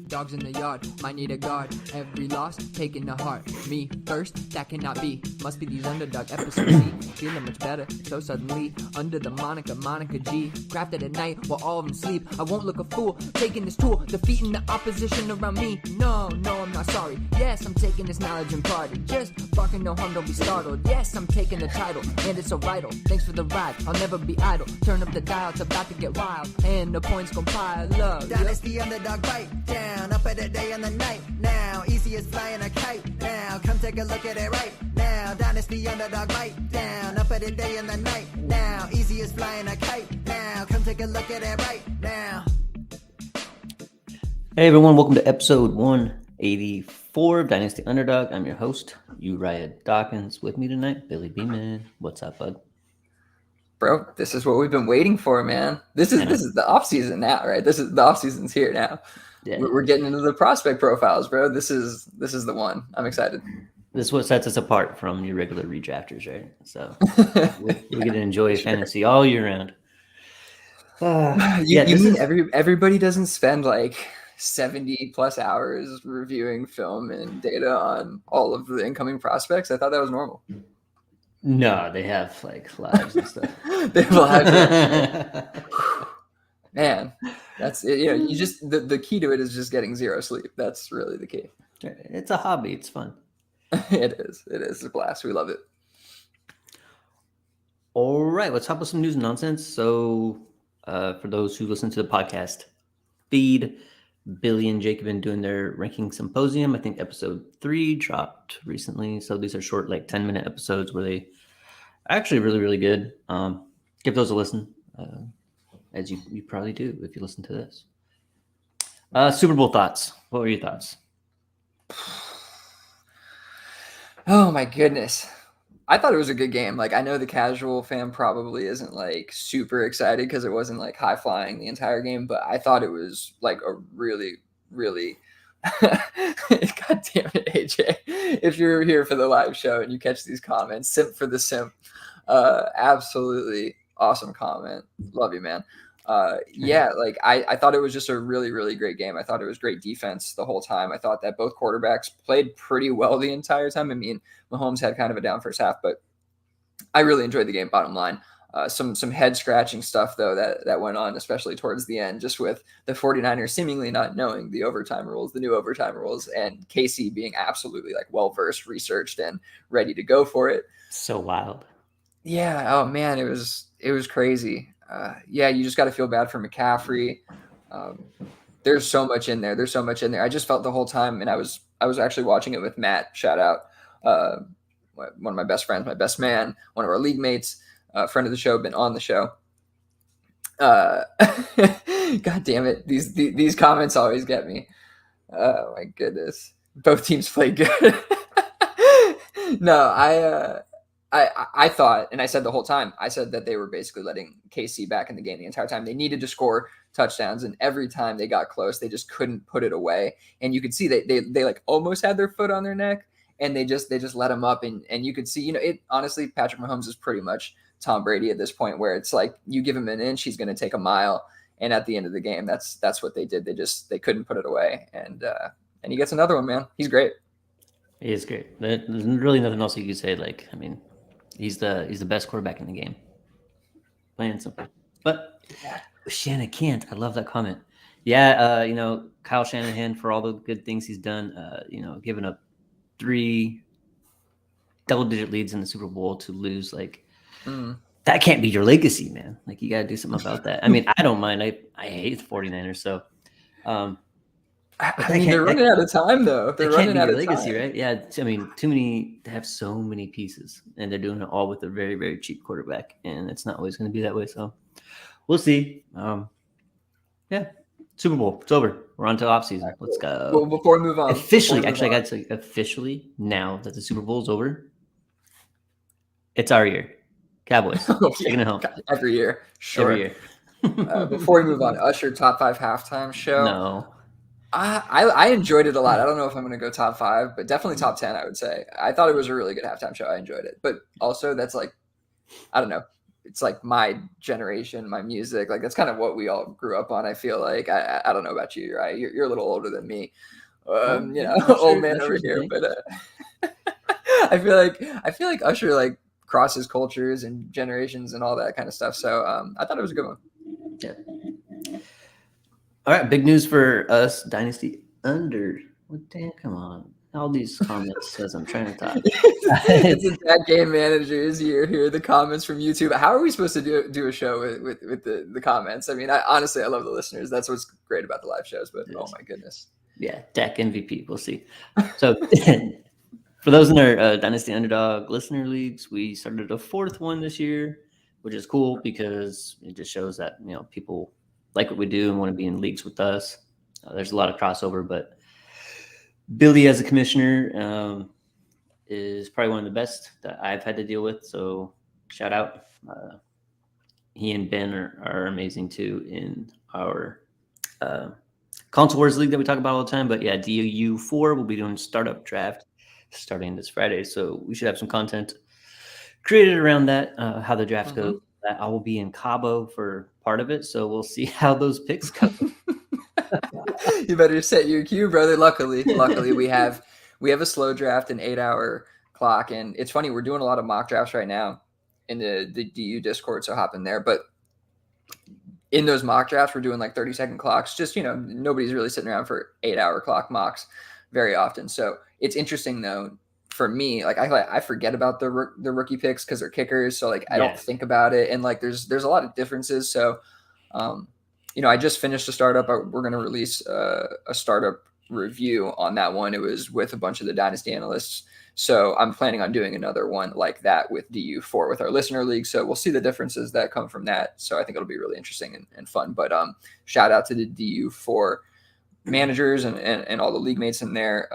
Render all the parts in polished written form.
dogs in the yard, might need a guard. Every loss, taking to heart. Me first, that cannot be. Must be these underdog episodes. Me feeling much better, so suddenly under the Monica G. Crafted at night while all of them sleep. I won't look a fool, taking this tool, defeating the opposition around me. No, I'm not sorry. Yes, I'm taking this knowledge and pride. Just barking no harm, don't be startled. Yes, I'm taking the title, and it's so vital. Thanks for the ride, I'll never be idle. Turn up the dial, it's about to get wild, and the points gon' pile up. Dynasty underdog bite down, up at the day and the night. Now, easy as flying a kite. Now, come take a look at it right now. Dynasty underdog bite down, up at the day and the night. Now, easy as flying a kite. Now, come take a look at it right now. Hey everyone, welcome to episode 184 of Dynasty Underdog. I'm your host, Uriah Dawkins. With me tonight, Billy Beeman. What's up, bud? Bro, this is what we've been waiting for, man. This is the off season now, right? This is the off season's here now. Yeah. We're getting into the prospect profiles, bro. This is the one. I'm excited. This is what sets us apart from your regular redrafters, right? So we get to enjoy fantasy all year round. You mean everybody doesn't spend like 70 plus hours reviewing film and data on all of the incoming prospects? I thought that was normal. No, they have like lives and stuff. They have lives. Man, that's it. You just the key to it is just getting zero sleep. That's really the key. It's a hobby. It's fun. It is. It is a blast. We love it. All right, let's hop with some news and nonsense. So, for those who listen to the podcast feed, Billy and Jake have been doing their ranking symposium. I think episode 3 dropped recently. So these are short, like 10-minute episodes where they are actually really, really good. Give those a listen, as you probably do if you listen to this. Super Bowl thoughts. What were your thoughts? Oh my goodness. I thought it was a good game. Like, I know the casual fan probably isn't like super excited because it wasn't like high flying the entire game, but I thought it was like a really, really God damn it, AJ. If you're here for the live show and you catch these comments, simp for the simp. Absolutely awesome comment. Love you, man. Yeah, like I thought it was just a really, really great game. I thought it was great defense the whole time. I thought that both quarterbacks played pretty well the entire time. I mean, Mahomes had kind of a down first half, but I really enjoyed the game, bottom line. Some head scratching stuff though that went on, especially towards the end, just with the 49ers seemingly not knowing the overtime rules, the new overtime rules, and Casey being absolutely like well-versed, researched, and ready to go for it. So wild. Yeah. Oh man, it was crazy. Yeah, you just got to feel bad for McCaffrey. There's so much in there. I just felt the whole time, and I was actually watching it with Matt. Shout out, one of my best friends, my best man, one of our league mates, friend of the show, been on the show. God damn it, these comments always get me. Oh my goodness, both teams played good. No, I thought, and I said the whole time, I said that they were basically letting KC back in the game the entire time. They needed to score touchdowns, and every time they got close, they just couldn't put it away. And you could see they like almost had their foot on their neck, and they just let them up. And you could see, it honestly, Patrick Mahomes is pretty much Tom Brady at this point, where it's like you give him an inch, he's going to take a mile. And at the end of the game, that's what they did. They couldn't put it away, and he gets another one, man. He's great. He is great. There's really nothing else you could say. Like, I mean, he's the best quarterback in the game. Plain and simple. But Shannon can't. I love that comment. Yeah, Kyle Shanahan, for all the good things he's done, giving up 3 double-digit leads in the Super Bowl to lose, like, that can't be your legacy, man. Like, you got to do something about that. I mean, I don't mind. I hate the 49ers, so. I mean, they're running out of time, though. They're running out of legacy, time. Right? Yeah, I mean, too many to have so many pieces, and they're doing it all with a very, very cheap quarterback, and it's not always going to be that way. So, we'll see. Yeah, Super Bowl, it's over. We're on to off season. Let's go. Well, before we move on, officially, I got to say, officially, now that the Super Bowl is over, it's our year. Cowboys taking it home every year. Sure. Every year. Before we move on, Usher top 5 halftime show. No. I enjoyed it a lot. I don't know if I'm going to go top 5, but definitely top 10, I would say. I thought it was a really good halftime show. I enjoyed it. But also, that's like, I don't know. it's like my generation, my music, like that's kind of what we all grew up on. I feel like I don't know about you, right? You're a little older than me, old man over here, but I feel like Usher like crosses cultures and generations and all that kind of stuff. So I thought it was a good one. Yeah. All right, big news for us, Dynasty under. What damn? Come on, all these comments as I'm trying to talk. It's a That Game Manager's year. Here are the comments from YouTube. How are we supposed to do a show with the comments? I mean, honestly, I love the listeners. That's what's great about the live shows. But oh my goodness, yeah, Dak MVP. We'll see. So for those in our Dynasty Underdog listener leagues, we started a 4th one this year, which is cool because it just shows that people like what we do and want to be in leagues with us. There's a lot of crossover, but Billy as a commissioner is probably one of the best that I've had to deal with. So shout out. He and Ben are amazing too in our Console Wars League that we talk about all the time. But yeah, DU4 will be doing startup draft starting this Friday. So we should have some content created around that, how the draft goes. I will be in Cabo for part of it. So we'll see how those picks go. You better set your cue, brother. Luckily we have a slow draft, an 8-hour clock, and it's funny, we're doing a lot of mock drafts right now in the DU Discord, so hop in there. But in those mock drafts, we're doing like 30-second clocks. Just nobody's really sitting around for 8-hour clock mocks very often. So it's interesting though for me. Like I forget about the rookie picks because they're kickers, so like I don't think about it, and like there's a lot of differences. So I just finished a startup. We're going to release a startup review on that one. It was with a bunch of the Dynasty analysts. So I'm planning on doing another one like that with DU4 with our listener league. So we'll see the differences that come from that. So I think it'll be really interesting and fun. But shout out to the DU4 managers and all the league mates in there.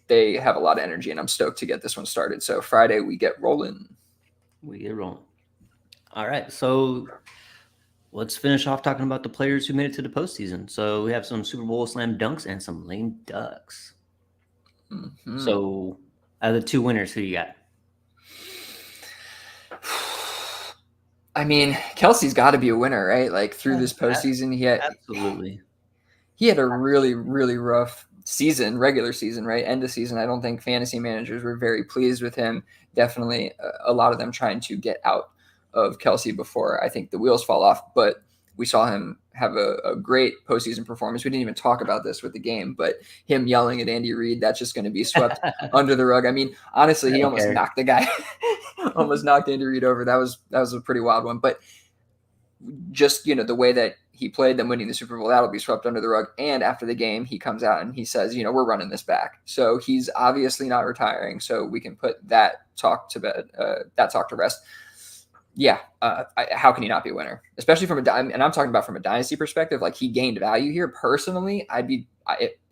They have a lot of energy, and I'm stoked to get this one started. So Friday we get rolling. All right. So let's finish off talking about the players who made it to the postseason. So we have some Super Bowl slam dunks and some lame ducks. Mm-hmm. So out of the 2 winners, who you got? I mean, Kelsey's got to be a winner, right? Like through this postseason, he had a really, really rough season, regular season, right? End of season. I don't think fantasy managers were very pleased with him. Definitely a lot of them trying to get out of Kelsey before I think the wheels fall off. But we saw him have a great postseason performance. We didn't even talk about this with the game, but him yelling at Andy Reid, that's just going to be swept under the rug. I mean, honestly, he almost knocked the guy, almost knocked Andy Reid over. That was a pretty wild one. But just, the way that he played, them winning the Super Bowl, that'll be swept under the rug. And after the game, he comes out and he says, we're running this back. So he's obviously not retiring. So we can put that talk to bed, that talk to rest. Yeah, how can he not be a winner? Especially and I'm talking about from a dynasty perspective. Like he gained value here. Personally,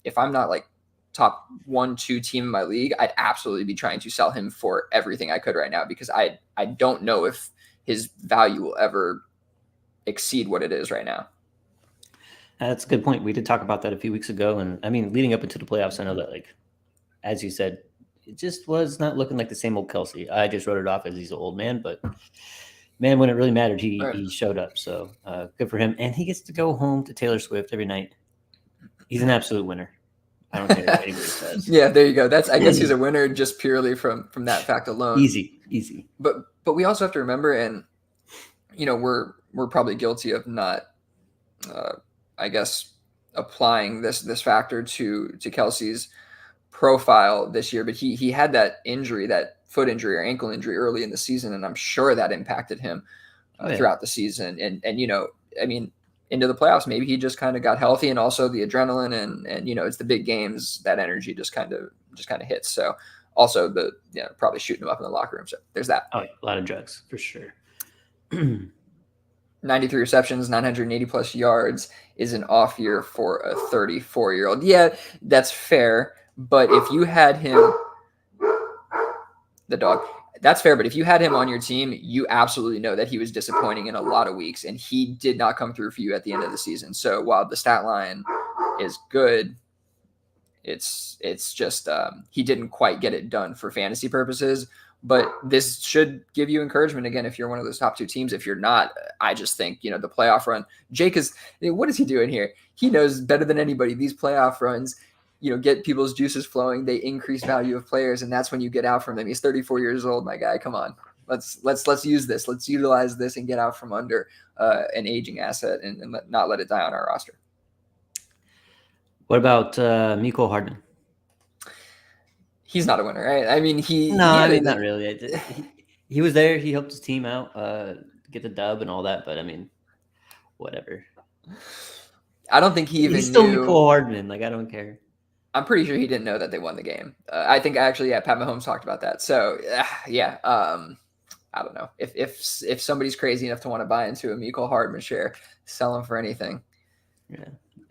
if I'm not like top 1-2 team in my league, I'd absolutely be trying to sell him for everything I could right now because I don't know if his value will ever exceed what it is right now. That's a good point. We did talk about that a few weeks ago, and I mean, leading up into the playoffs, I know that like as you said, it just was not looking like the same old Kelsey. I just wrote it off as he's an old man, but man, when it really mattered, he showed up. So good for him. And he gets to go home to Taylor Swift every night. He's an absolute winner. I don't care what anybody says. Yeah, there you go. I guess he's a winner just purely from that fact alone. Easy. But we also have to remember, and we're probably guilty of not, I guess, applying this factor to Kelsey's profile this year. But he had that injury, that foot injury or ankle injury early in the season, and I'm sure that impacted him throughout the season. And I mean, into the playoffs, maybe he just kind of got healthy, and also the adrenaline and it's the big games, that energy just kind of hits. So also probably shooting him up in the locker room. So there's that. Oh, yeah, a lot of drugs for sure. 93 receptions, 980 plus yards is an off year for a 34-year-old. Yeah, that's fair. But if you had him, the dog, that's fair. But if you had him on your team, you absolutely know that he was disappointing in a lot of weeks, and he did not come through for you at the end of the season. So while the stat line is good, it's just he didn't quite get it done for fantasy purposes. But this should give you encouragement again if you're one of those top 2 teams. If you're not, I just think, the playoff run. Jake what is he doing here? He knows better than anybody. These playoff runs, get people's juices flowing. They increase value of players, and that's when you get out from them. He's 34 years old, my guy. Come on. Let's use this. Let's utilize this and get out from under an aging asset and not let it die on our roster. What about Mecole Hardman? He's not a winner, right? I mean, not really. He was there. He helped his team out, get the dub and all that. But I mean, whatever. I don't think he's still Mecole Hardman. Like, I don't care. I'm pretty sure he didn't know that they won the game. I think actually, Pat Mahomes talked about that. So yeah, I don't know if somebody's crazy enough to want to buy into a Mecole Hardman share, sell him for anything. Yeah,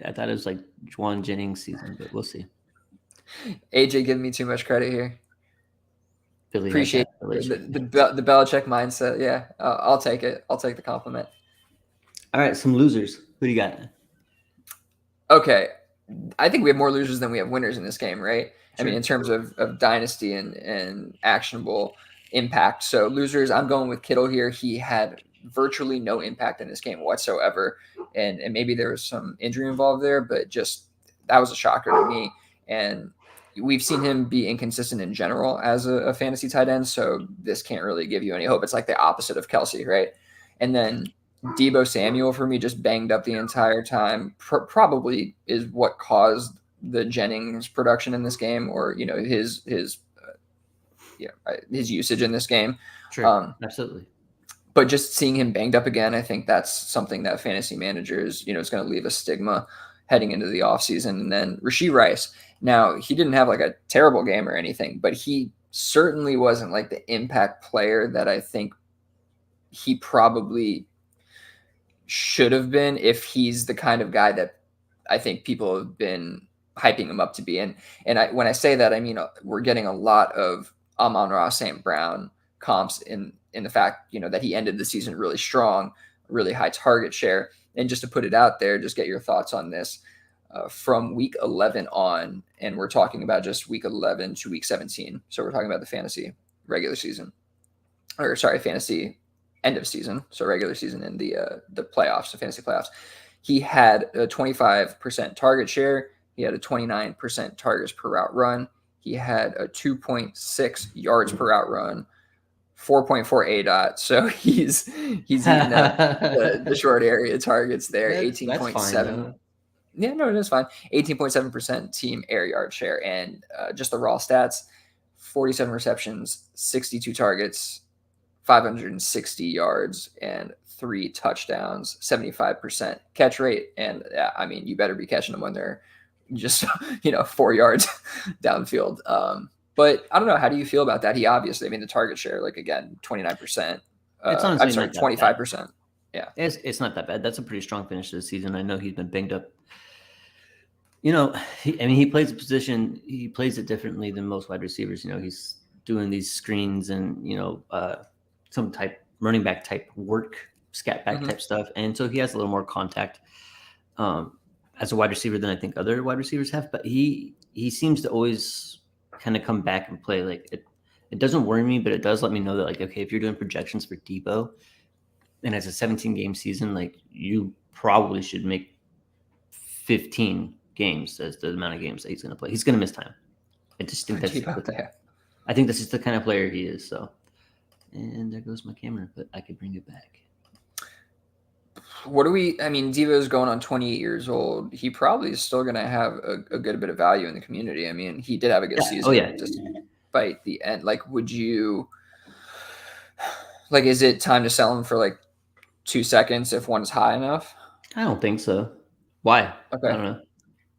I thought it was like Juwan Jennings season, but we'll see. AJ giving me too much credit here. Billy Appreciate the Belichick mindset. Yeah, I'll take it. I'll take the compliment. All right, some losers. Who do you got? Okay, I think we have more losers than we have winners in this game, right? Sure. I mean, in terms of dynasty and actionable impact. So losers, I'm going with Kittle here. He had virtually no impact in this game whatsoever. And maybe there was some injury involved there, but just that was a shocker to me. And we've seen him be inconsistent in general as a fantasy tight end. So this can't really give you any hope. It's like the opposite of Kelsey, right? And then Deebo Samuel for me just banged up the entire time. Probably is what caused the Jennings production in this game, or his usage in this game. Sure, absolutely. But just seeing him banged up again, I think that's something that fantasy managers, is going to leave a stigma heading into the offseason. And then Rashee Rice. Now, he didn't have like a terrible game or anything, but he certainly wasn't like the impact player that I think he probably should have been if he's the kind of guy that I think people have been hyping him up to be. And when I say that, I mean, we're getting a lot of Amon-Ra St. Brown comps in the fact, that he ended the season really strong, really high target share. And just to put it out there, just get your thoughts on this from week 11 on. And we're talking about just week 11 to week 17. So we're talking about the fantasy regular season, fantasy end of season. So regular season and the playoffs, the fantasy playoffs. He had a 25% target share. He had a 29% targets per route run. He had a 2.6 yards per route run, 4.4 ADOT. So he's eating up the short area targets there. 18.7. Yeah, no, it is fine. 18.7% team air yard share. And just the raw stats, 47 receptions, 62 targets, 560 yards, and 3 touchdowns, 75% catch rate. And I mean, you better be catching them when they're just 4 yards downfield. But I don't know, how do you feel about that? He obviously, I mean, the target share, like, again, 29%. I'm sorry, 25%. Yeah, it's not that bad. That's a pretty strong finish to the season. I know he's been banged up. He plays a position. He plays it differently than most wide receivers. He's doing these screens and some type running back type work, scat back type stuff, and so he has a little more contact as a wide receiver than I think other wide receivers have. But he seems to always kind of come back and play. Like it doesn't worry me, but it does let me know that, like, okay, if you're doing projections for Deebo and it's a 17 game season, like, you probably should make 15 games as the amount of games that he's going to play. He's going to miss time. I just think I think this is the kind of player he is. So, and there goes my camera, but I could bring it back. Deebo's going on 28 years old. He probably is still going to have a good bit of value in the community. I mean, he did have a good season. Oh, yeah. Despite the end. Like, would you, like, is it time to sell him for like 2 seconds if one's high enough? I don't think so. Why? Okay. I don't know.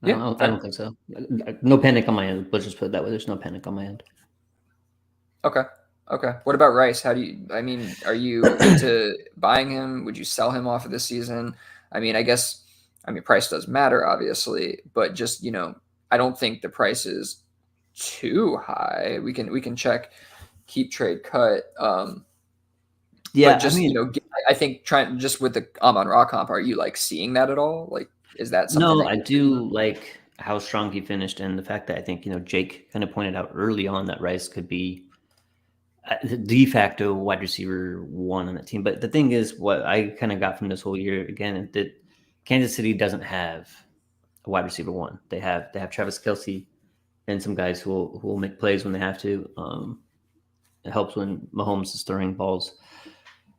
I don't think so. No panic on my end. Let's just put it that way. There's no panic on my end. Okay. What about Rice? are you into buying him? Would you sell him off of this season? I mean, price does matter, obviously, but just, I don't think the price is too high. We can check keep trade cut. Yeah. Just, I think trying just with the Amon-Ra comp, are you like seeing that at all? Like, is that something? No, I do like how strong he finished, and the fact that I think, Jake kind of pointed out early on that Rice could be the de facto wide receiver one on that team. But the thing is, what I kind of got from this whole year again, that Kansas City doesn't have a wide receiver one. They have Travis Kelce and some guys who will make plays when they have to. It helps when Mahomes is throwing balls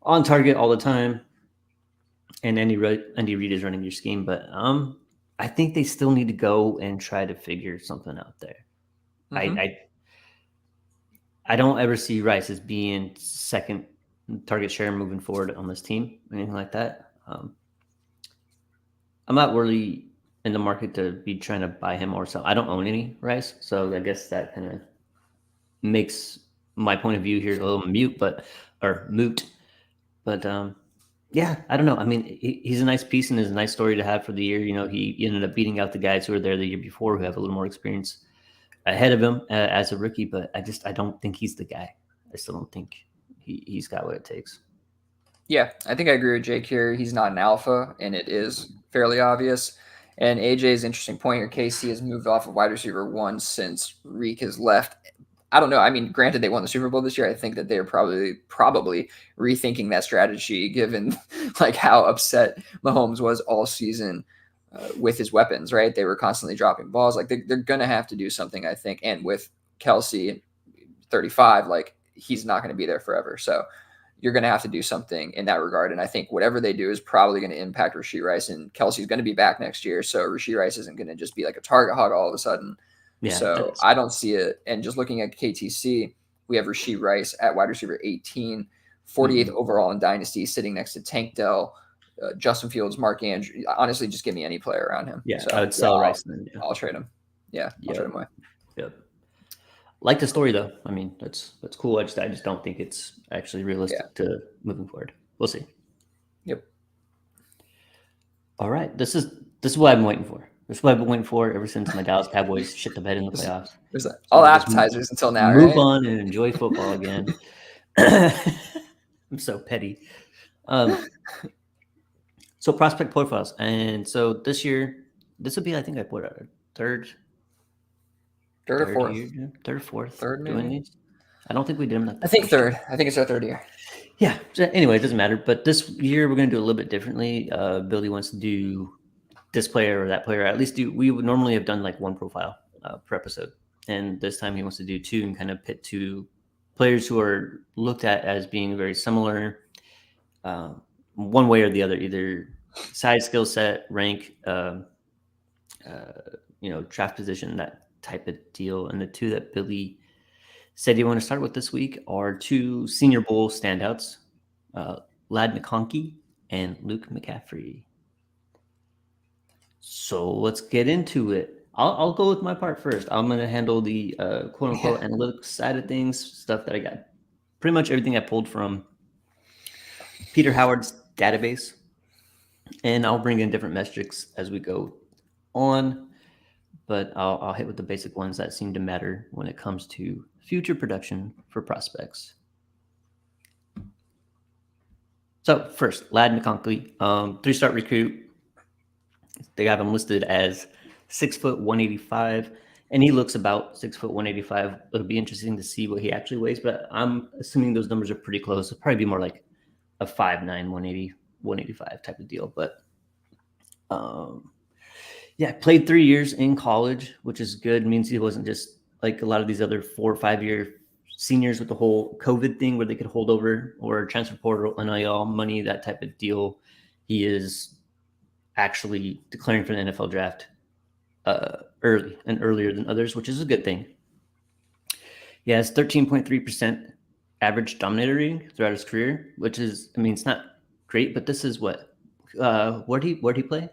on target all the time, and Andy Reid is running your scheme. But I think they still need to go and try to figure something out there. Mhm. I don't ever see Rice as being second target share moving forward on this team, anything like that. I'm not really in the market to be trying to buy him or sell. I don't own any Rice, so I guess that kind of makes my point of view here a little moot. But yeah, I don't know. I mean, he's a nice piece and is a nice story to have for the year. You know, he ended up beating out the guys who were there the year before who have a little more experience ahead of him as a rookie, but I don't think he's the guy. I still don't think he's got what it takes. Yeah, I think I agree with Jake here. He's not an alpha, and it is fairly obvious. And AJ's interesting point here. KC has moved off of wide receiver one since Reek has left. I don't know. I mean, granted, they won the Super Bowl this year. I think that they are probably rethinking that strategy, given like how upset Mahomes was all season with his weapons. Right? They were constantly dropping balls. Like they're gonna have to do something, I think. And with Kelce, 35, like he's not going to be there forever. So you're going to have to do something in that regard. And I think whatever they do is probably going to impact Rashee Rice, and Kelsey's going to be back next year. So Rashee Rice isn't going to just be like a target hog all of a sudden. Yeah, so I don't see it. And just looking at KTC, we have Rashee Rice at wide receiver 18, 48th overall in Dynasty, sitting next to Tank Dell, Justin Fields, Mark Andrews. Honestly, just give me any player around him. Yeah, so, I would sell Rice then. Yeah. I'll trade him. Yeah, I'll trade him away. Yep. Like the story though. I mean, that's cool. I just don't think it's actually realistic to moving forward. We'll see. Yep. All right. This is what I've been waiting for. This is what I've been waiting for ever since my Dallas Cowboys shit the bed in the playoffs. All appetizers until now. Move on and enjoy football again. I'm so petty. So prospect profiles, and so this year, this would be, I think I put a third or fourth. Year, third or fourth. Third, maybe. I don't think we did them. I think third. I think it's our third year. Yeah. So anyway, it doesn't matter. But this year we're going to do a little bit differently. Billy wants to do this player or that player. At least we would normally have done like one profile per episode, and this time he wants to do two and kind of pit two players who are looked at as being very similar, one way or the other, either size, skill set, rank, draft position, that type of deal. And the two that Billy said you want to start with this week are two Senior Bowl standouts, Lad McConkey and Luke McCaffrey. So let's get into it. I'll go with my part first. I'm going to handle the quote-unquote analytics side of things, stuff that I got. Pretty much everything I pulled from Peter Howard's database. And I'll bring in different metrics as we go on. But I'll hit with the basic ones that seem to matter when it comes to future production for prospects. So first, Lad McConkey, 3-star recruit. They have him listed as 6 foot 185, and he looks about 6 foot 185. It'll be interesting to see what he actually weighs, but I'm assuming those numbers are pretty close. It'll probably be more like a 5'9", 180, 185 type of deal. But played 3 years in college, which is good. It means he wasn't just like a lot of these other 4 or 5 year seniors with the whole COVID thing where they could hold over or transfer portal, NIL money, that type of deal. He is actually declaring for the NFL draft early and earlier than others, which is a good thing. He has 13.3% average dominator rating throughout his career, which is, I mean, it's not great, but this is what, where'd he play?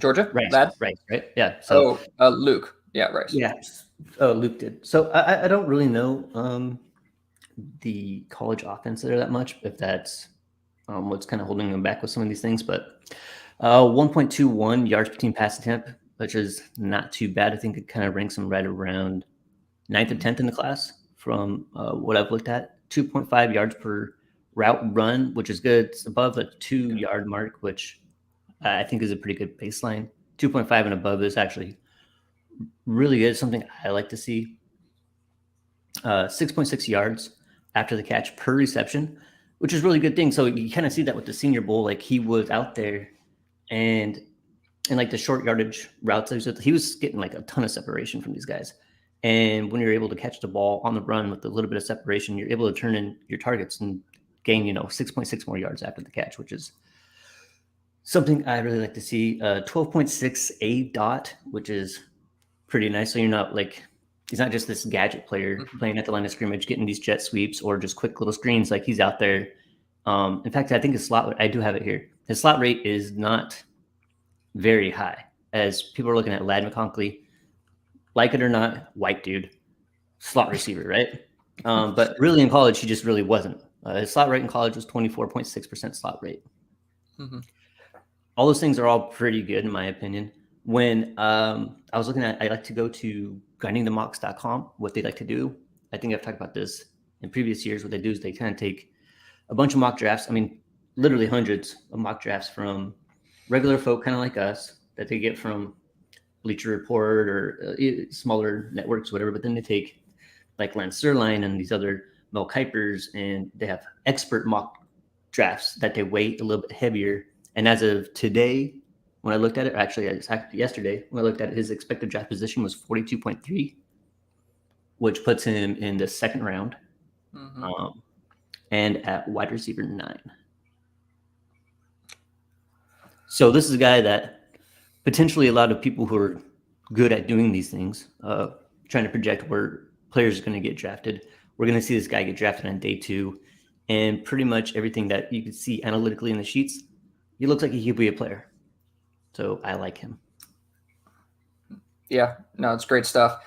Georgia? Right. Yeah. So Luke. Yeah, right. Yeah. Oh, Luke did. So I don't really know the college offense there that much, if that's what's kind of holding him back with some of these things. But 1.21 yards per team pass attempt, which is not too bad. I think it kind of ranks him right around 9th or 10th in the class from what I've looked at. 2.5 yards per route run, which is good. It's above the 2-yard mark, which I think is a pretty good baseline. 2.5 and above is actually really good. Something I like to see. 6.6 yards after the catch per reception, which is a really good thing. So you kind of see that with the Senior Bowl, like he was out there and like the short yardage routes, he was getting like a ton of separation from these guys. And when you're able to catch the ball on the run with a little bit of separation, you're able to turn in your targets and gain, 6.6 more yards after the catch, which is something I really like to see. 12.6 A dot, which is pretty nice. So you're not like, he's not just this gadget player playing at the line of scrimmage, getting these jet sweeps or just quick little screens. Like he's out there. In fact, I think his slot, I do have it here. His slot rate is not very high, as people are looking at Lad McConkey, like it or not, white dude, slot receiver, right? But really in college, he just really wasn't. His slot rate in college was 24.6% slot rate. Mm-hmm. All those things are all pretty good in my opinion. When I was looking at, I like to go to grindingthemocks.com, what they like to do. I think I've talked about this in previous years. What they do is they kind of take a bunch of mock drafts. I mean, literally hundreds of mock drafts from regular folk kind of like us that they get from Bleacher Report or smaller networks, whatever. But then they take like Lance Zierlein and these other Mel Kipers, and they have expert mock drafts that they weight a little bit heavier. And as of today, when I looked at it, actually yesterday, when I looked at it, his expected draft position was 42.3, which puts him in the second round, and at wide receiver 9. So this is a guy that potentially a lot of people who are good at doing these things, trying to project where players are going to get drafted. We're going to see this guy get drafted on day 2, and pretty much everything that you can see analytically in the sheets, he looks like he could be a player. So I like him. Yeah, no, it's great stuff.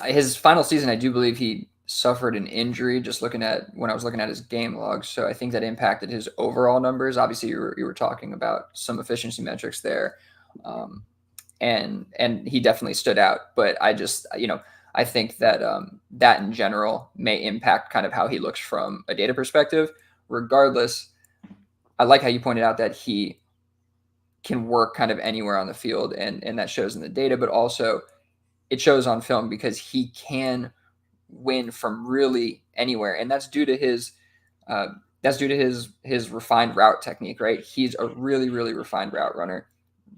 His final season, I do believe he suffered an injury. Just when I was looking at his game logs, so I think that impacted his overall numbers. Obviously, you were talking about some efficiency metrics there, and he definitely stood out. But I just, I think that that in general may impact kind of how he looks from a data perspective. Regardless, I like how you pointed out that he can work kind of anywhere on the field, and that shows in the data, but also it shows on film because he can win from really anywhere, and that's due to his refined route technique, right? He's a really, really refined route runner.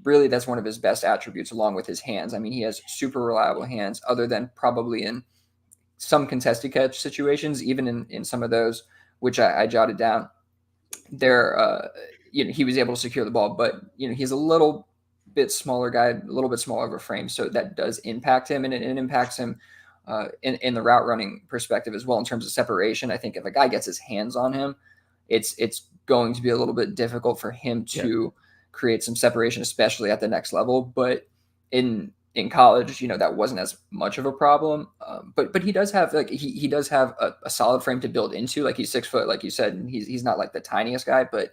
Really, that's one of his best attributes, along with his hands. I mean, he has super reliable hands, other than probably in some contested catch situations, even in some of those, which I jotted down. There, he was able to secure the ball, but he's a little bit smaller guy, a little bit smaller of a frame, so that does impact him, and it impacts him in the route running perspective as well in terms of separation. I think if a guy gets his hands on him, it's going to be a little bit difficult for him to create some separation, especially at the next level. But in college, that wasn't as much of a problem. But he does have he does have a solid frame to build into. Like, he's 6 foot, like you said, and he's not like the tiniest guy, but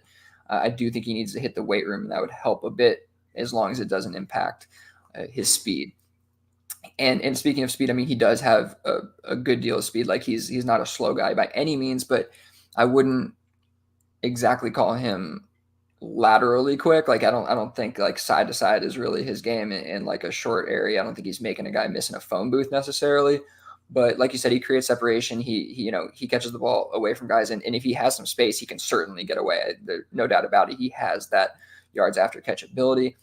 I do think he needs to hit the weight room, and that would help a bit as long as it doesn't impact his speed. And speaking of speed, I mean, he does have a good deal of speed. Like, he's not a slow guy by any means, but I wouldn't exactly call him laterally quick. Like, I don't think like side to side is really his game in like a short area. I don't think he's making a guy miss in a phone booth necessarily. But like you said, he creates separation. He catches the ball away from guys, and if he has some space, he can certainly get away. There's no doubt about it. He has that yards after catch ability.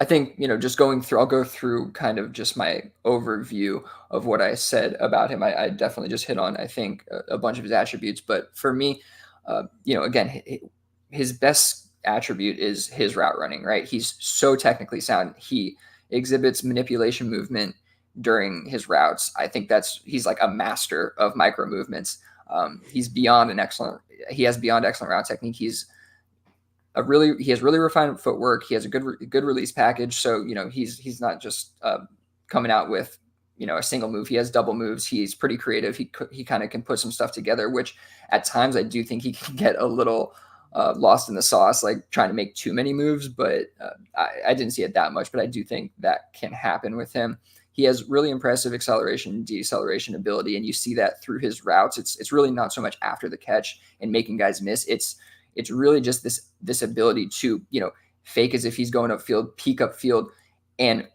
I think, just going through, I'll go through kind of just my overview of what I said about him. I definitely just hit on, I think, a bunch of his attributes. But for me, again, his best attribute is his route running, right? He's so technically sound. He exhibits manipulation movement during his routes. I think he's like a master of micro movements. He has beyond excellent route technique. He has really refined footwork. He has a good release package. So, he's not just coming out with, a single move. He has double moves. He's pretty creative. He kind of can put some stuff together, which at times I do think he can get a little lost in the sauce, like trying to make too many moves. But I didn't see it that much, but I do think that can happen with him. He has really impressive acceleration and deceleration ability, and you see that through his routes. It's really not so much after the catch and making guys miss. It's really just this ability to, fake as if he's going upfield, peek upfield, and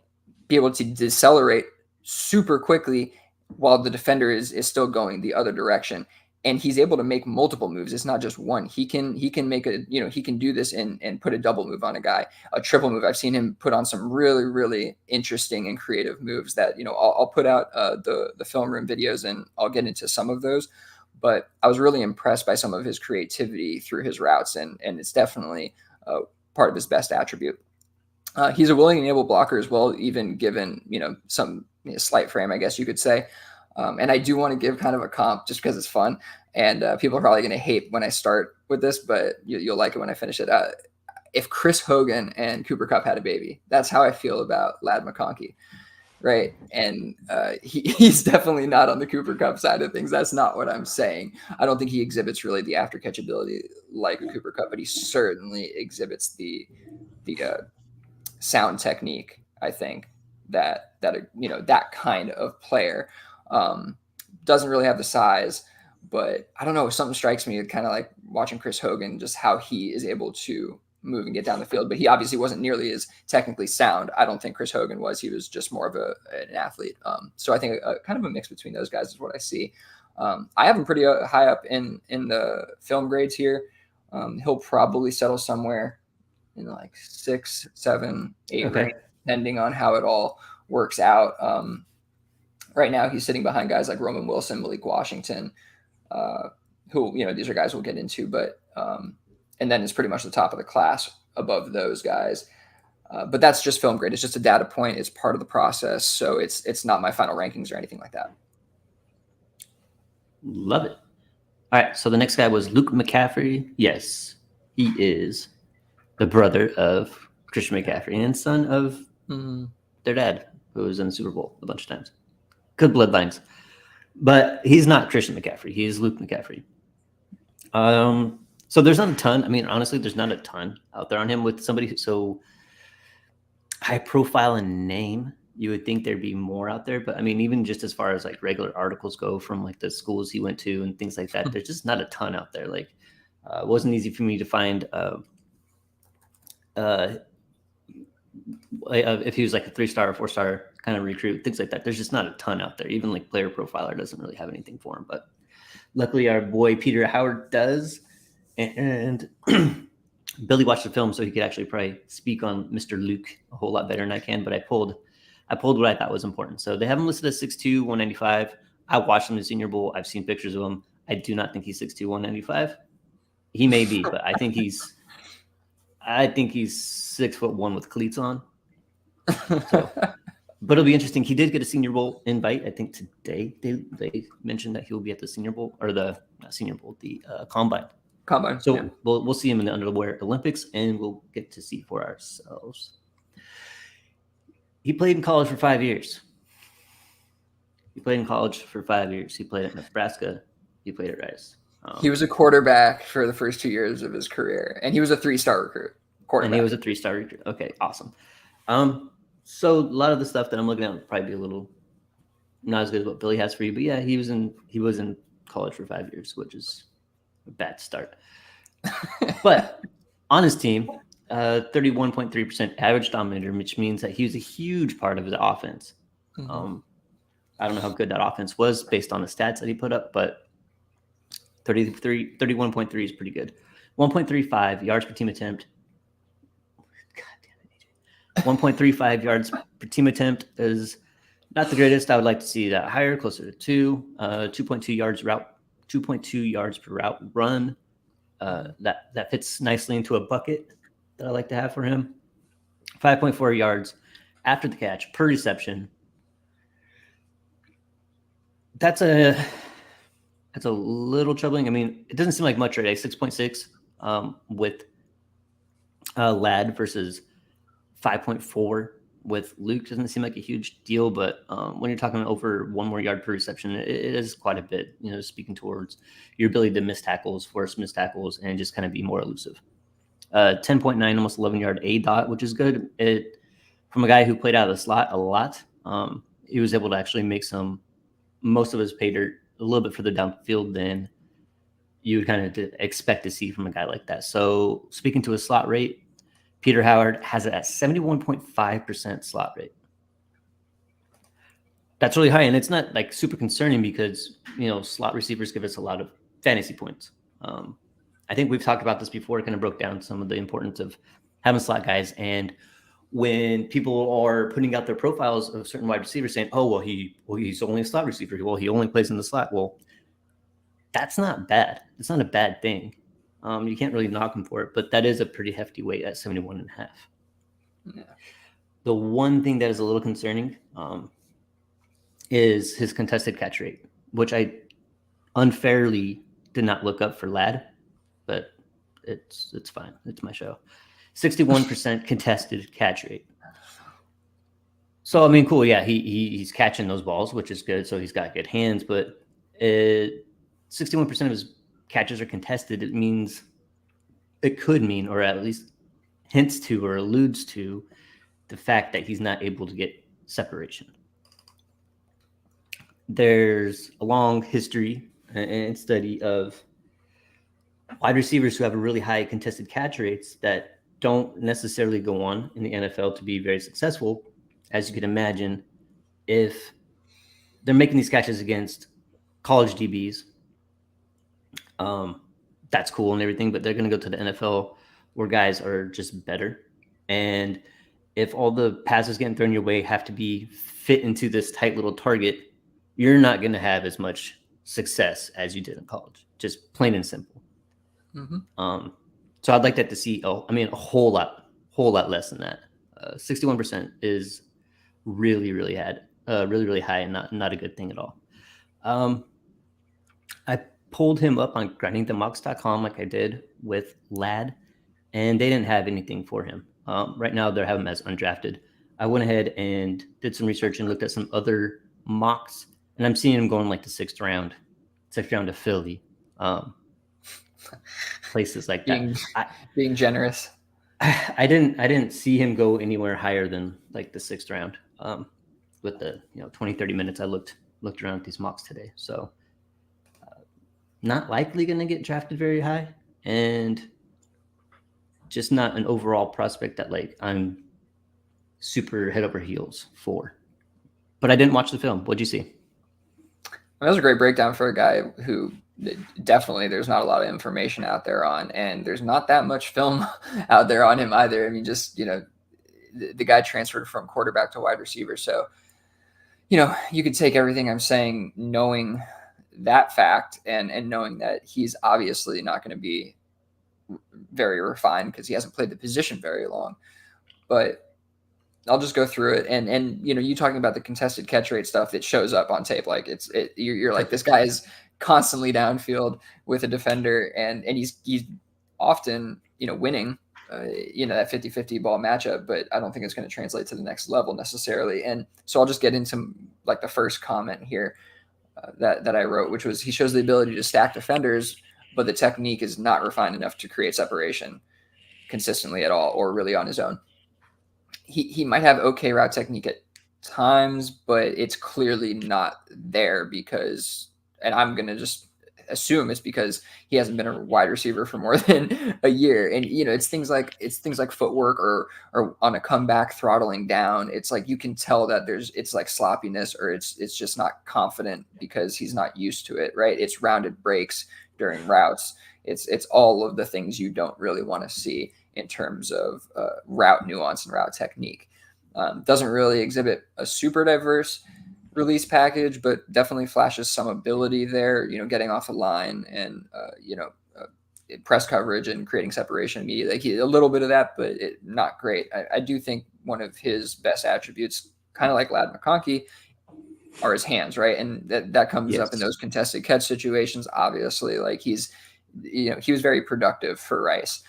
be able to decelerate super quickly while the defender is still going the other direction. And he's able to make multiple moves. It's not just one. He can make a, he can do this and put a double move on a guy, a triple move. I've seen him put on some really, really interesting and creative moves that, I'll put out the film room videos and I'll get into some of those. But I was really impressed by some of his creativity through his routes, and it's definitely part of his best attribute. He's a willing and able blocker as well, even given, some slight frame, I guess you could say. And I do want to give kind of a comp just because it's fun. And people are probably going to hate when I start with this, but you'll like it when I finish it. If Chris Hogan and Cooper Kupp had a baby, that's how I feel about Lad McConkey, right? And he's definitely not on the Cooper Kupp side of things. That's not what I'm saying. I don't think he exhibits really the after catch ability like a Cooper Kupp, but he certainly exhibits the sound technique. I think that that kind of player doesn't really have the size, but I don't know, something strikes me kind of like watching Chris Hogan, just how he is able to move and get down the field. But he obviously wasn't nearly as technically sound. I don't think Chris Hogan was. He was just more of an athlete. So I think kind of a mix between those guys is what I see. I have him pretty high up in the film grades here. He'll probably settle somewhere in like 6, 7, 8 range, depending on how it all works out. Right now, he's sitting behind guys like Roman Wilson, Malik Washington, who, these are guys we'll get into, but and then it's pretty much the top of the class above those guys. But that's just film grade. It's just a data point. It's part of the process. So it's not my final rankings or anything like that. Love it. All right. So the next guy was Luke McCaffrey. Yes, he is the brother of Christian McCaffrey and son of their dad, who was in the Super Bowl a bunch of times. Good bloodlines. But he's not Christian McCaffrey. He is Luke McCaffrey. So there's not a ton. I mean, honestly, there's not a ton out there on him with somebody who's so high profile in name. You would think there'd be more out there. But I mean, even just as far as like regular articles go from like the schools he went to and things like that, there's just not a ton out there. Like it wasn't easy for me to find if he was like a 3-star or 4-star kind of recruit, things like that. There's just not a ton out there. Even like Player Profiler doesn't really have anything for him. But luckily our boy Peter Howard does. And Billy watched the film, so he could actually probably speak on Mr. Luke a whole lot better than I can. But I pulled what I thought was important. So they have him listed as 6'2", 195. I watched him in the Senior Bowl. I've seen pictures of him. I do not think he's 6'2", 195. He may be, but I think he's 6'1" with cleats on. So, but it'll be interesting. He did get a Senior Bowl invite. I think today they mentioned that he will be at the Senior Bowl, or the Combine. So yeah. We'll see him in the Underwear Olympics, and we'll get to see for ourselves. He played in college for 5 years. He played at Nebraska. He played at Rice. He was a quarterback for the first 2 years of his career, and he was a 3-star recruit. And he was a 3-star recruit. Okay, awesome. So a lot of the stuff that I'm looking at would probably be a little not as good as what Billy has for you, but yeah, he was in college for 5 years, which is a bad start. But on his team, 31.3% average dominator, which means that he was a huge part of the offense. Mm-hmm. I don't know how good that offense was based on the stats that he put up, but 31.3 is pretty good. 1.35 yards per team attempt. God damn it, AJ. 1.35 yards per team attempt is not the greatest. I would like to see that higher, closer to 2. 2.2 yards per route run. That fits nicely into a bucket that I like to have for him. 5.4 yards after the catch per reception. That's a little troubling. I mean, it doesn't seem like much, right? 6.6 with Lad versus 5.4 with Luke. Doesn't seem like a huge deal, but when you're talking over 1 more yard per reception, it is quite a bit, speaking towards your ability to miss tackles, force missed tackles, and just kind of be more elusive. 10.9, almost 11-yard A dot, which is good. From a guy who played out of the slot a lot, he was able to actually make most of his pay dirt a little bit further downfield than you would kind of expect to see from a guy like that. So speaking to his slot rate, Peter Howard has it at 71.5% slot rate. That's really high, and it's not like super concerning because slot receivers give us a lot of fantasy points. I think we've talked about this before. It kind of broke down some of the importance of having slot guys, and when people are putting out their profiles of certain wide receivers saying, "Oh, well, he's only a slot receiver. Well, he only plays in the slot." Well, that's not bad. It's not a bad thing. You can't really knock him for it, but that is a pretty hefty weight at 71.5. Yeah. The one thing that is a little concerning is his contested catch rate, which I unfairly did not look up for Lad, but it's fine. It's my show. 61% contested catch rate. So, I mean, cool. Yeah, he's catching those balls, which is good. So he's got good hands, but 61% of his catches are contested. It could mean, or at least hints to or alludes to, the fact that he's not able to get separation. There's a long history and study of wide receivers who have a really high contested catch rates that don't necessarily go on in the NFL to be very successful. As you can imagine, if they're making these catches against college DBs, that's cool and everything, but they're going to go to the NFL where guys are just better. And if all the passes getting thrown your way have to be fit into this tight little target, you're not going to have as much success as you did in college, just plain and simple. Mm-hmm. So I'd like that to see, a whole lot less than that. 61% is really, really high and not a good thing at all. I pulled him up on grindingthemocks.com like I did with Lad, and they didn't have anything for him. Right now, they have him as undrafted. I went ahead and did some research and looked at some other mocks, and I'm seeing him going like the sixth round to Philly, places like that. Being generous. I didn't see him go anywhere higher than like the sixth round. With the 20-30 minutes I looked around at these mocks today, so not likely going to get drafted very high, and just not an overall prospect that like I'm super head over heels for. But I didn't watch the film. What'd you see? That was a great breakdown for a guy who definitely there's not a lot of information out there on, and there's not that much film out there on him either. I mean, just, the guy transferred from quarterback to wide receiver. So, you could take everything I'm saying, knowing that fact and knowing that he's obviously not going to be very refined because he hasn't played the position very long. But I'll just go through it. And you talking about the contested catch rate stuff that shows up on tape. Like you're like, this guy is constantly downfield with a defender, and he's often, winning, that 50-50 ball matchup, but I don't think it's going to translate to the next level necessarily. And so I'll just get into like the first comment here that I wrote, which was, he shows the ability to stack defenders, but the technique is not refined enough to create separation consistently at all, or really on his own. He might have okay route technique at times, but it's clearly not there because, and I'm going to just assume it's because he hasn't been a wide receiver for more than a year. And, it's things like footwork or on a comeback throttling down. It's like, you can tell that it's like sloppiness, or it's just not confident because he's not used to it. Right. It's rounded breaks during routes. It's all of the things you don't really want to see in terms of route nuance and route technique. Doesn't really exhibit a super diverse release package, but definitely flashes some ability there, getting off the line and, press coverage and creating separation immediately. Like a little bit of that, but not great. I do think one of his best attributes, kind of like Lad McConkey, are his hands, right? And that comes up in those contested catch situations. Obviously, like he was very productive for Rice.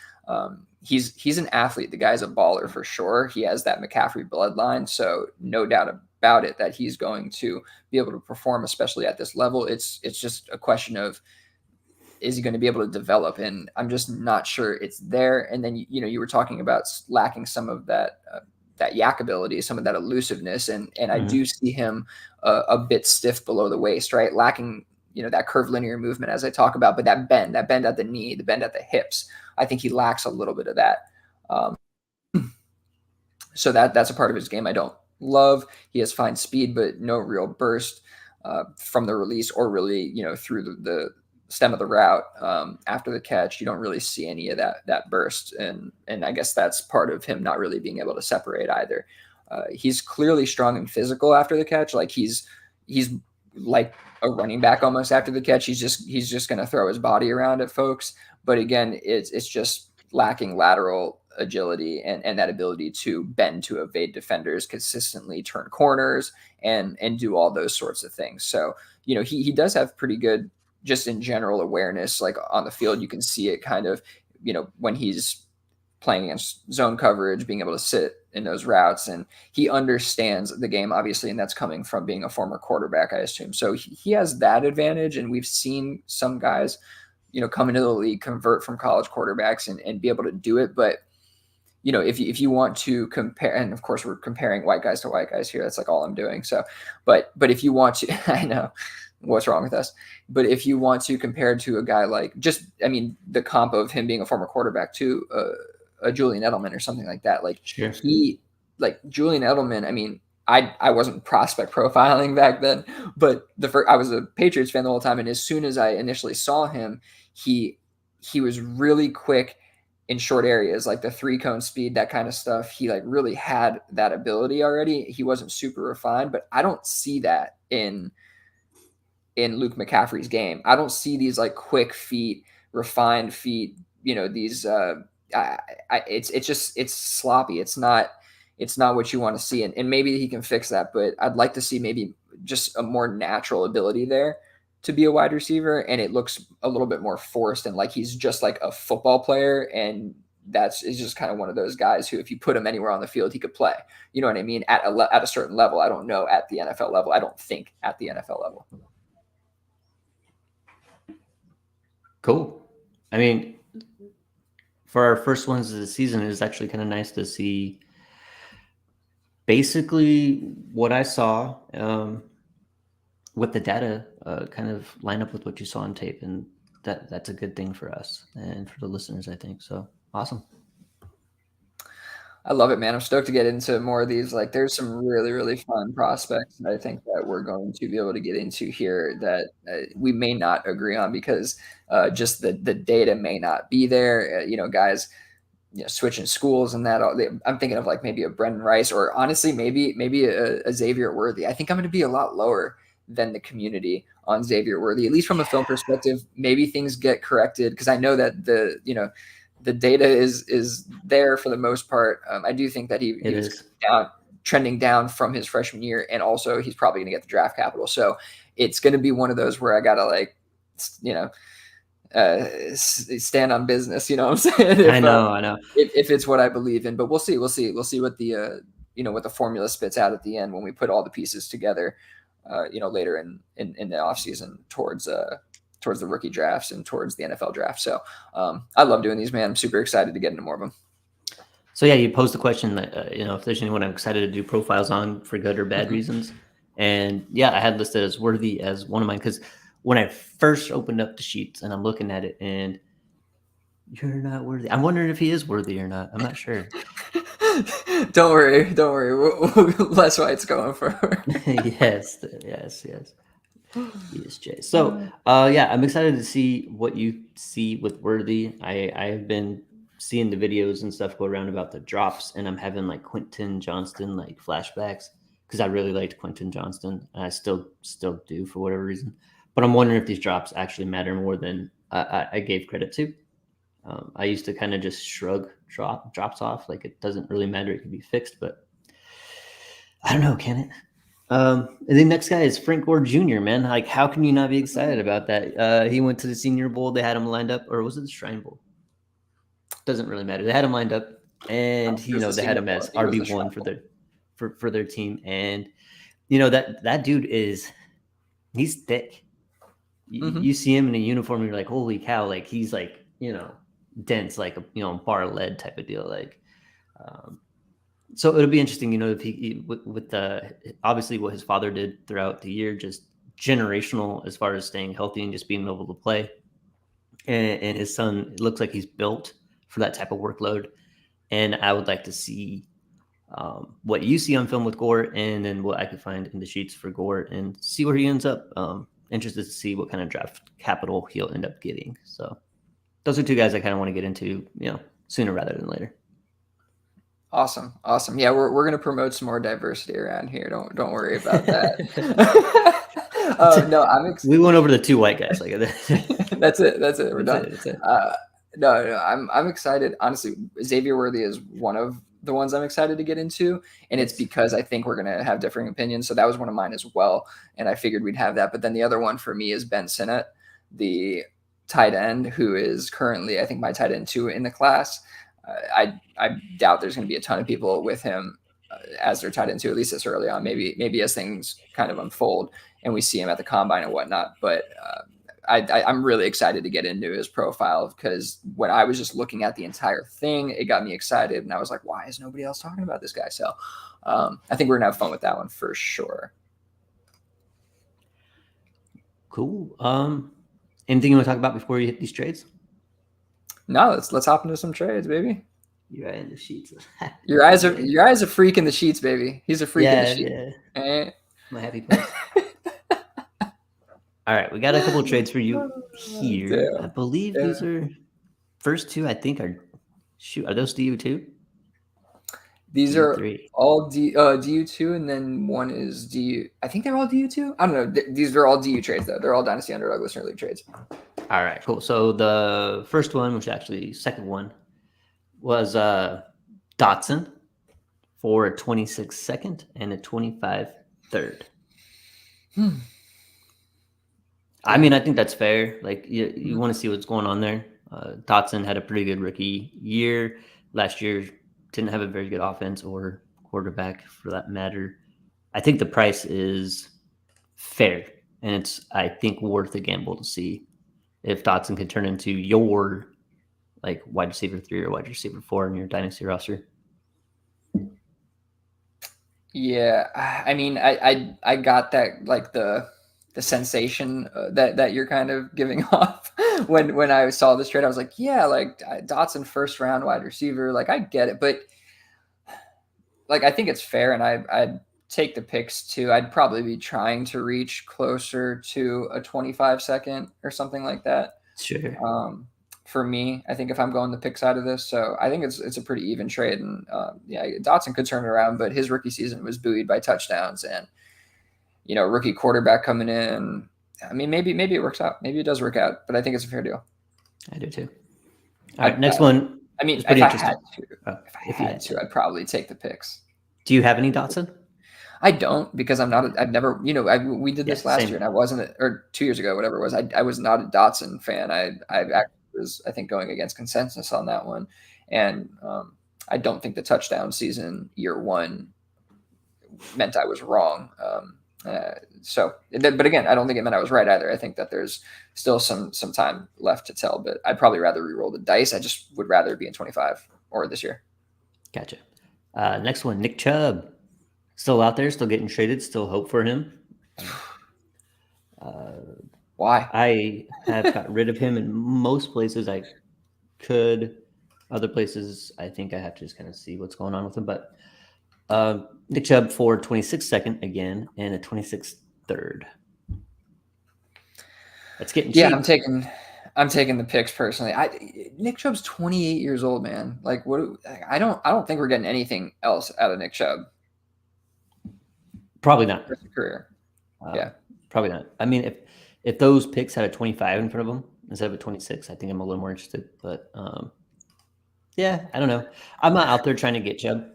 He's an athlete. The guy's a baller for sure. He has that McCaffrey bloodline, so no doubt about it that he's going to be able to perform, especially at this level. It's just a question of, is he going to be able to develop? And I'm just not sure it's there. And then, you were talking about lacking some of that yak ability, some of that elusiveness. And I do see him a bit stiff below the waist, right? Lacking, that curvilinear movement as I talk about, but that bend at the knee, the bend at the hips, I think he lacks a little bit of that. So that's a part of his game I don't love. He has fine speed, but no real burst from the release or really, through the stem of the route after the catch. You don't really see any of that burst, and I guess that's part of him not really being able to separate either. He's clearly strong and physical after the catch. Like he's like a running back almost after the catch. He's just going to throw his body around at folks. But again, it's just lacking lateral agility and that ability to bend to evade defenders, consistently turn corners, and do all those sorts of things. So, he does have pretty good, just in general, awareness. Like on the field, you can see it kind of, when he's playing against zone coverage, being able to sit in those routes, and he understands the game, obviously, and that's coming from being a former quarterback, I assume. So he has that advantage, and we've seen some guys, come into the league, convert from college quarterbacks and be able to do it. But if you want to compare, and of course we're comparing white guys to white guys here, that's like all I'm doing. So, but if you want to, I know what's wrong with us, but if you want to compare to a guy like the comp of him being a former quarterback to a Julian Edelman or something like that, like Sure. Julian Edelman. I wasn't prospect profiling back then, but I was a Patriots fan the whole time, and as soon as I initially saw him, he was really quick in short areas, like the 3-cone speed, that kind of stuff. He really had that ability already. He wasn't super refined, but I don't see that in Luke McCaffrey's game. I don't see these quick feet, refined feet, these it's sloppy. It's not what you want to see. And maybe he can fix that, but I'd like to see maybe just a more natural ability there to be a wide receiver. And it looks a little bit more forced and like he's just like a football player. And is just kind of one of those guys who, if you put him anywhere on the field, he could play. You know what I mean? At a certain level. I don't know at the NFL level. I don't think at the NFL level. Cool. I mean, for our first ones of the season, it was actually kind of nice to see basically what I saw with the data kind of line up with what you saw on tape. And that's a good thing for us and for the listeners, I think. So awesome. I love it, man. I'm stoked to get into more of these. There's some really, really fun prospects that I think that we're going to be able to get into here that we may not agree on because just the data may not be there. Guys, switching schools and that. I'm thinking of maybe a Brendan Rice, or honestly, maybe a Xavier Worthy. I think I'm going to be a lot lower than the community on Xavier Worthy, at least from a film perspective. Maybe things get corrected because I know that the data is there for the most part. I do think that he was trending down from his freshman year, and also he's probably going to get the draft capital. So it's going to be one of those where I got to stand on business. You know what I'm saying? I know. If it's what I believe in, but we'll see. We'll see what the what the formula spits out at the end when we put all the pieces together. Later in the off season towards the rookie drafts and towards the NFL draft. So I love doing these, man. I'm super excited to get into more of them. So yeah, you posed the question that, if there's anyone I'm excited to do profiles on for good or bad reasons. And yeah, I had listed as Worthy as one of mine, because when I first opened up the sheets and I'm looking at it and you're not worthy, I'm wondering if he is worthy or not. I'm not sure. Don't worry. That's why it's going for. Yes. ESJ. So, I'm excited to see what you see with Worthy. I have been seeing the videos and stuff go around about the drops, and I'm having Quentin Johnston flashbacks because I really liked Quentin Johnston. And I still do for whatever reason. But I'm wondering if these drops actually matter more than I gave credit to. I used to kind of just shrug drops off like it doesn't really matter. It can be fixed, but I don't know, can it? And the next guy is Frank Gore Jr., man. How can you not be excited about that? He went to the Senior Bowl. They had him lined up, or was it the Shrine Bowl? Doesn't really matter. They had him lined up, and they had him as RB1 for their team. And that dude he's thick. You see him in a uniform, and you're like, holy cow! He's dense, bar lead type of deal. So it'll be interesting, if he with obviously what his father did throughout the year, just generational as far as staying healthy and just being able to play. And his son, it looks like he's built for that type of workload. And I would like to see what you see on film with Gore, and then what I could find in the sheets for Gore, and see where he ends up. Interested to see what kind of draft capital he'll end up getting. So those are two guys I kind of want to get into, sooner rather than later. Awesome. Yeah, we're gonna promote some more diversity around here. Don't worry about that. No, we went over the two white guys. Like that's it. We're done. That's it. No, I'm excited. Honestly, Xavier Worthy is one of the ones I'm excited to get into, and it's because I think we're gonna have differing opinions. So that was one of mine as well, and I figured we'd have that. But then the other one for me is Ben Sinnott, the tight end, who is currently, I think, my tight end 2 in the class. I doubt there's going to be a ton of people with him as their tight end 2, at least this early on. Maybe as things kind of unfold and we see him at the combine and whatnot. But I'm really excited to get into his profile, because when I was just looking at the entire thing, it got me excited, and I was like, why is nobody else talking about this guy? So I think we're gonna have fun with that one for sure. Cool. Anything you want to talk about before you hit these trades? No, let's hop into some trades, baby. You're in the sheets. Your eyes a freak in the sheets, baby. He's a freak in the sheets. Yeah. My happy place. All right, we got a couple of trades for you here. Damn. I believe these are first two. I think are those DU too? These DU3. Are all DU2, and then one is DU. I think they're all DU2. I don't know. These are all DU trades though. They're all Dynasty Underdog Listener League trades. All right, cool. So the first one, which actually second one, was Dotson for a 26 second and a 25 third. I mean, I think that's fair. Like, you want to see what's going on there. Dotson had a pretty good rookie year. Last year, didn't have a very good offense or quarterback for that matter. I think the price is fair, and it's, I think, worth a gamble to see if Dotson can turn into your like wide receiver 3 or wide receiver 4 in your dynasty roster. Yeah, I mean, I got that, like the sensation that you're kind of giving off when I saw this trade. I was like, yeah, like Dotson first round wide receiver, like I get it, but like I think it's fair, and I'd take the picks too. I'd probably be trying to reach closer to a 25 second or something like that. Sure. For me, I think if I'm going the pick side of this, so I think it's a pretty even trade, and yeah, Dotson could turn it around, but his rookie season was buoyed by touchdowns, and rookie quarterback coming in. I mean, maybe it works out. Maybe it does work out, but I think it's a fair deal. I do too. All right, next one. I mean, if I had to, I'd probably take the picks. Do you have any Dotson? I don't, because I've never, we did this last year, and I wasn't, or 2 years ago, whatever it was. I was not a Dotson fan. I was, I think, going against consensus on that one. And I don't think the touchdown season year 1 meant I was wrong. But again, I don't think it meant I was right either. I think that there's still some time left to tell, but I'd probably rather re-roll the dice. I just would rather be in 25 or this year. Gotcha. Next one, Nick Chubb. Still out there, still getting traded, still hope for him. Why? I have got rid of him in most places I could. Other places, I think I have to just kind of see what's going on with him. But Nick Chubb for 26 second again and a 26 third. That's getting cheap. Yeah, I'm taking the picks personally. Nick Chubb's 28 years old, man. Like, I don't think we're getting anything else out of Nick Chubb. Probably not. Career. Yeah, probably not. I mean, if those picks had a 25 in front of them instead of a 26, I think I'm a little more interested. But yeah, I don't know. I'm not out there trying to get Chubb.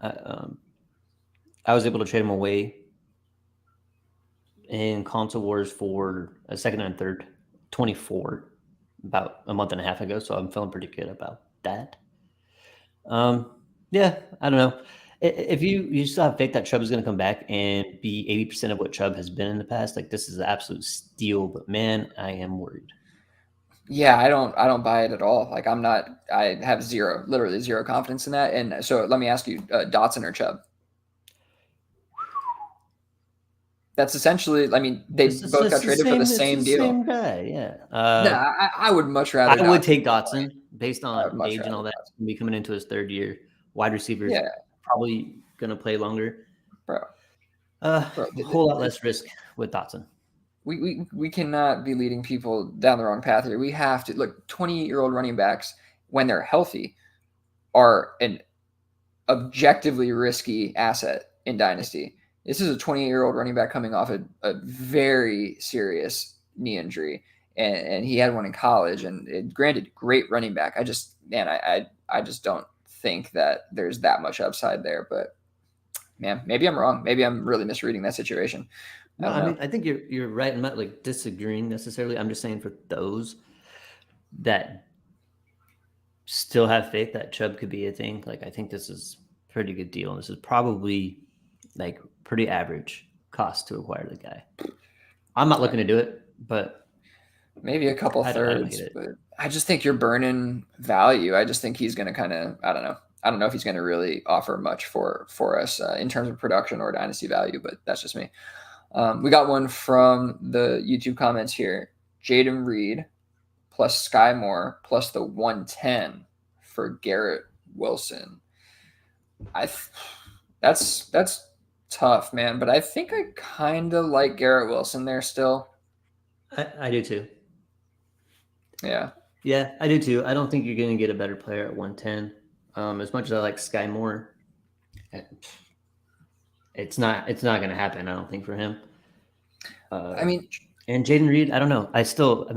I was able to trade him away in console wars for a second and third 24 about a month and a half ago, so I'm feeling pretty good about that. Yeah, I don't know. If you still have faith that Chubb is going to come back and be 80% of what Chubb has been in the past, like, this is an absolute steal, but man, I am worried. Yeah, I don't buy it at all. Like, I have literally zero confidence in that. And so let me ask you, Dotson or Chubb? That's essentially, I mean, they both got traded for the same deal. Same guy, yeah. I would much rather. I would take Dotson based on age and all that. Be coming into his third year, wide receiver. Yeah, probably going to play longer. Bro. A whole lot less risk with Dotson. We cannot be leading people down the wrong path here. We have to look. 28-year-old running backs, when they're healthy, are an objectively risky asset in Dynasty. This is a 28-year-old running back coming off a very serious knee injury, and he had one in college. And granted, great running back. I just don't think that there's that much upside there. But man, maybe I'm wrong. Maybe I'm really misreading that situation. No, I mean, I think you're right. I'm not like disagreeing necessarily. I'm just saying for those that still have faith that Chubb could be a thing, like I think this is a pretty good deal. This is probably like pretty average cost to acquire the guy. I'm not looking to do it, but maybe a couple thirds. But I just think you're burning value. I just think he's going to kind of, I don't know. I don't know if he's going to really offer much for us in terms of production or dynasty value, but that's just me. We got one from the YouTube comments here. Jaden Reed plus Sky Moore plus the 110 for Garrett Wilson. That's tough, man. But I think I kind of like Garrett Wilson there still. I do too. Yeah. Yeah, I do too. I don't think you're going to get a better player at 110. As much as I like Sky Moore, it's not going to happen, I don't think, for him. I mean, and Jaden Reed, I don't know.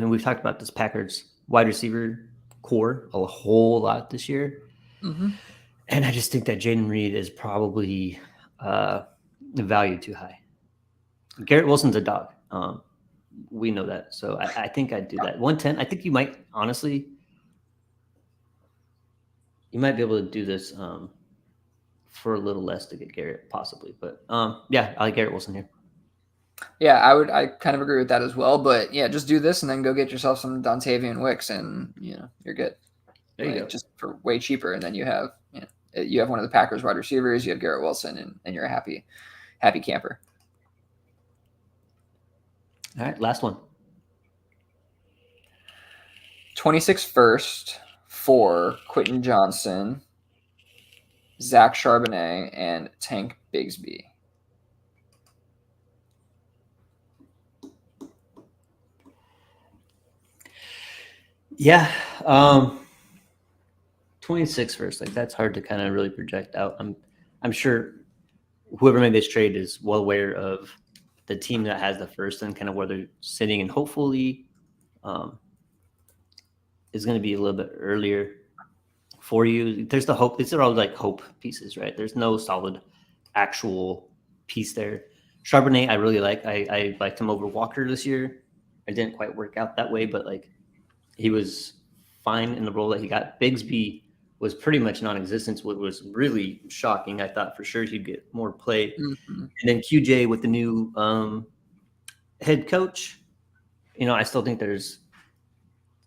We've talked about this Packers wide receiver core a whole lot this year. Mm-hmm. And I just think that Jaden Reed is probably valued too high. Garrett Wilson's a dog. We know that. So I think I'd do that. 110, I think you might, honestly, you might be able to do this for a little less to get Garrett, possibly. But yeah, I like Garrett Wilson here. Yeah, I kind of agree with that as well. But yeah, just do this and then go get yourself some Dontavian Wicks, and you're good. There you go. Just for way cheaper, and then you have one of the Packers wide receivers, you have Garrett Wilson, and you're a happy camper. All right, last one. 26 first for Quentin Johnson, Zach Charbonnet, and Tank Bigsby. Yeah, 26 first. Like that's hard to kind of really project out. I'm sure whoever made this trade is well aware of the team that has the first and kind of where they're sitting, and hopefully is going to be a little bit earlier for you. There's the hope. These are all like hope pieces, right? There's no solid actual piece there. Charbonnet, I really like. I liked him over Walker this year. It didn't quite work out that way, but like he was fine in the role that he got. Bigsby was pretty much non-existent, which was really shocking. I thought for sure he'd get more play. Mm-hmm. And then QJ with the new head coach, I still think there's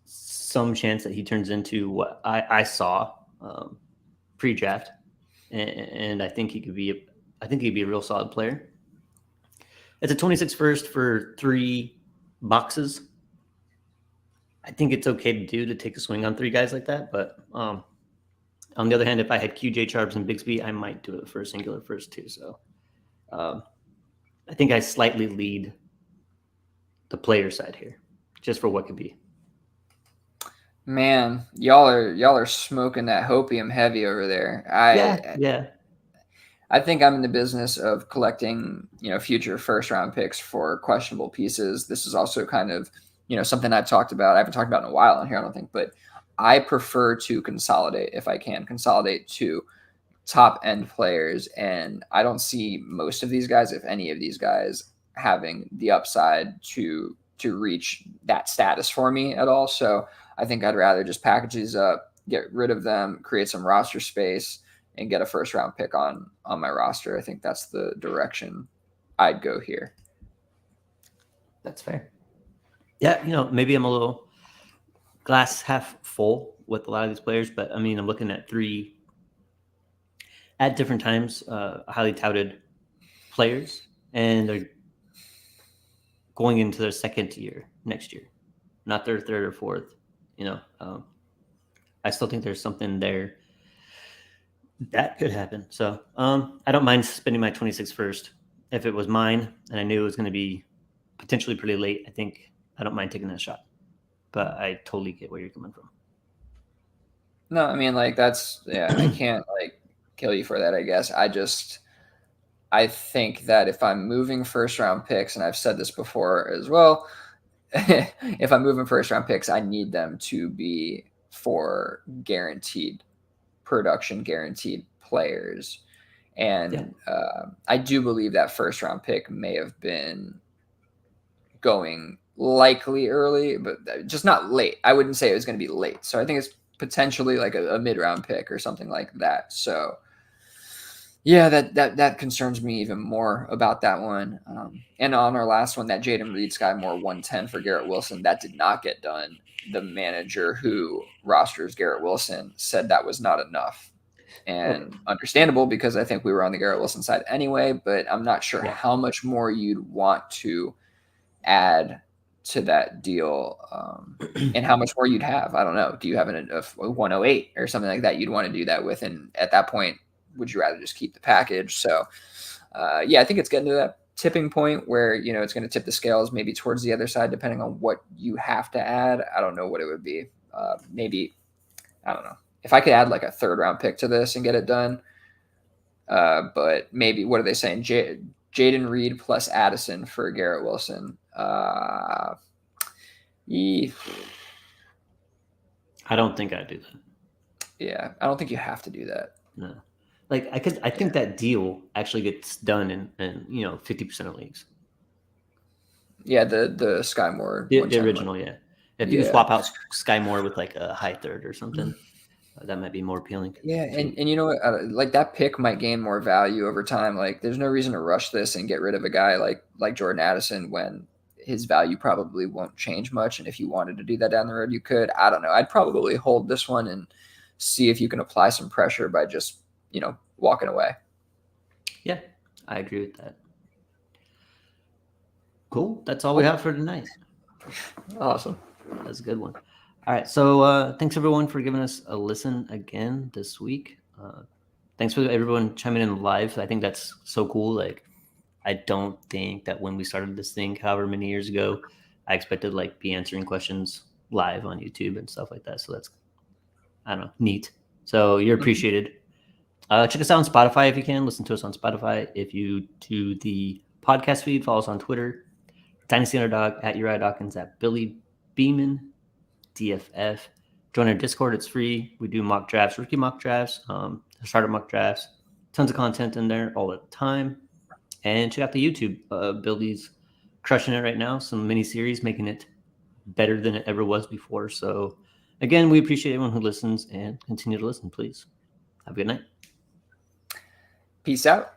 some chance that he turns into what I saw pre-draft, and I think he could be a real solid player. It's a 26 first for 3 boxes. I think it's okay to take a swing on 3 guys like that, but on the other hand, if I had QJ, Charbs, and Bigsby, I might do it for a singular first too. So I think I slightly lead the player side here, just for what could be. Man, y'all are smoking that hopium heavy over there. Yeah. I think I'm in the business of collecting, future first round picks for questionable pieces. This is also kind of, something I've talked about. I haven't talked about in a while on here, I don't think, but I prefer to consolidate if I can. Consolidate to top end players, and I don't see most of these guys, if any of these guys, having the upside to reach that status for me at all. So I think I'd rather just package these up, get rid of them, create some roster space, and get a first round pick on my roster. I think that's the direction I'd go here. That's fair. Yeah, maybe I'm a little glass half full with a lot of these players, but I mean, I'm looking at 3 at different times, highly touted players, and they're going into their second year next year, not their third or fourth. I still think there's something there That could happen. So I don't mind spending my 26 first. If it was mine and I knew it was going to be potentially pretty late, I don't mind taking that shot. But I totally get where you're coming from. No, I mean, like, that's, yeah, I can't like kill you for that, I guess. I think that if I'm moving first round picks, and I've said this before as well, if I'm moving first round picks, I need them to be for guaranteed production, guaranteed players. And I do believe that first round pick may have been going likely early, but just not late. I wouldn't say it was going to be late. So I think it's potentially like a mid round pick or something like that. So yeah, that concerns me even more about that one. And on our last one, that Jaden Reed Sky Moore 110 for Garrett Wilson, that did not get done. The manager who rosters Garrett Wilson said that was not enough. And understandable, because I think we were on the Garrett Wilson side anyway, but I'm not sure how much more you'd want to add to that deal, and how much more you'd have. I don't know. Do you have a 108 or something like that you'd want to do that with? And at that point, would you rather just keep the package? So, yeah, I think it's getting to that tipping point where, it's going to tip the scales maybe towards the other side, depending on what you have to add. I don't know what it would be. Maybe, I don't know. If I could add like a third round pick to this and get it done, but maybe, what are they saying? Jaden Reed plus Addison for Garrett Wilson. I don't think I'd do that. Yeah, I don't think you have to do that. No. Like I think that deal actually gets done in 50% of leagues. Yeah, the Sky Moore. The original, yeah. If you swap out Sky Moore with like a high third or something, that might be more appealing. Yeah, and you know what? Like, that pick might gain more value over time. Like, there's no reason to rush this and get rid of a guy like Jordan Addison when his value probably won't change much. And if you wanted to do that down the road, you could. I don't know. I'd probably hold this one and see if you can apply some pressure by just, walking away. Yeah, I agree with that. Cool. That's all we have for tonight. Awesome. That's a good one. All right. So thanks everyone for giving us a listen again this week. Thanks for everyone chiming in live. I think that's so cool. Like, I don't think that when we started this thing, however many years ago, I expected like be answering questions live on YouTube and stuff like that. So that's, I don't know, neat. So you're appreciated. Check us out on Spotify if you can. Listen to us on Spotify. If you do the podcast feed, follow us on Twitter. Dynasty Underdog, at Uriah Dawkins, at Billy Beeman, DFF. Join our Discord. It's free. We do mock drafts, rookie mock drafts, starter mock drafts. Tons of content in there all the time. And check out the YouTube. Billy's crushing it right now. Some mini series, making it better than it ever was before. So again, we appreciate everyone who listens, and continue to listen, please. Have a good night. Peace out.